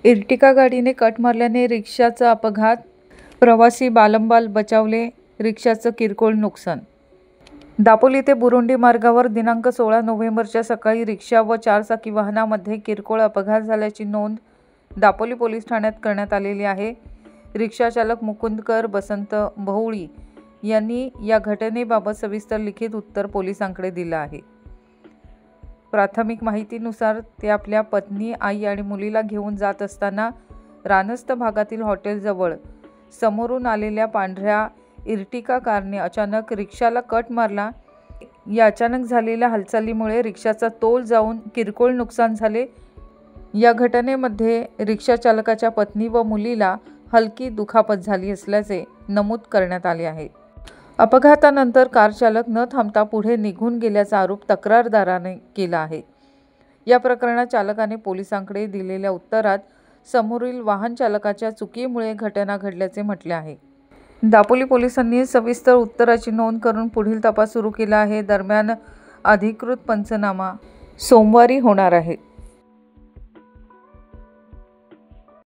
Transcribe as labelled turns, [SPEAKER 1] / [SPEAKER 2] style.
[SPEAKER 1] Ertiga गाडीने cut मारल्याने रिक्षाचा अपघात, प्रवासी बालंबाल बचावले, रिक्षाचं किरकोळ नुकसान। दापोली ते बुरुंडी मार्गावर दिनांक 16 नोव्हेंबरच्या सकाळी रिक्षा व चारचाकी वाहनामध्ये किरकोळ अपघात झाल्याची नोंद दापोली पोलीस ठाण्यात करण्यात आलेली आहे। रिक्षा चालक मुकुंदकर बसंत भोवळी यांनी या घटनेबाबत सविस्तर लिखित उत्तर पोलिसांकडे दिलं आहे। प्राथमिक माहितीनुसार ते आपल्या पत्नी, आई आणि मुलीला घेऊन जात असताना रानस्थ भागातील हॉटेलजवळ समोरून आलेल्या पांढऱ्या इर्टिका कारने अचानक रिक्षाला कट मारला। या अचानक झालेल्या हालचालीमुळे रिक्षाचा तोल जाऊन किरकोळ नुकसान झाले। या घटनेमध्ये रिक्षा चालकाच्या पत्नी व मुलीला हलकी दुखापत झाली असल्याचे नमूद करण्यात आले आहे। अपघातानंतर कार चालक न थांबता पुढे निघून गेल्याचा आरोप तक्रारदाराने केला आहे। या प्रकरणात चालकाने पोलिसांकडे दिलेल्या उत्तरात समोरील वाहन चालकाच्या चुकीमुळे घटना घडल्याचे म्हटले आहे। दापोली पोलिसांनी सविस्तर उत्तराची नोंद करून पुढील तपास सुरू केला आहे। दरम्यान अधिकृत पंचनामा सोमवारी होणार आहे।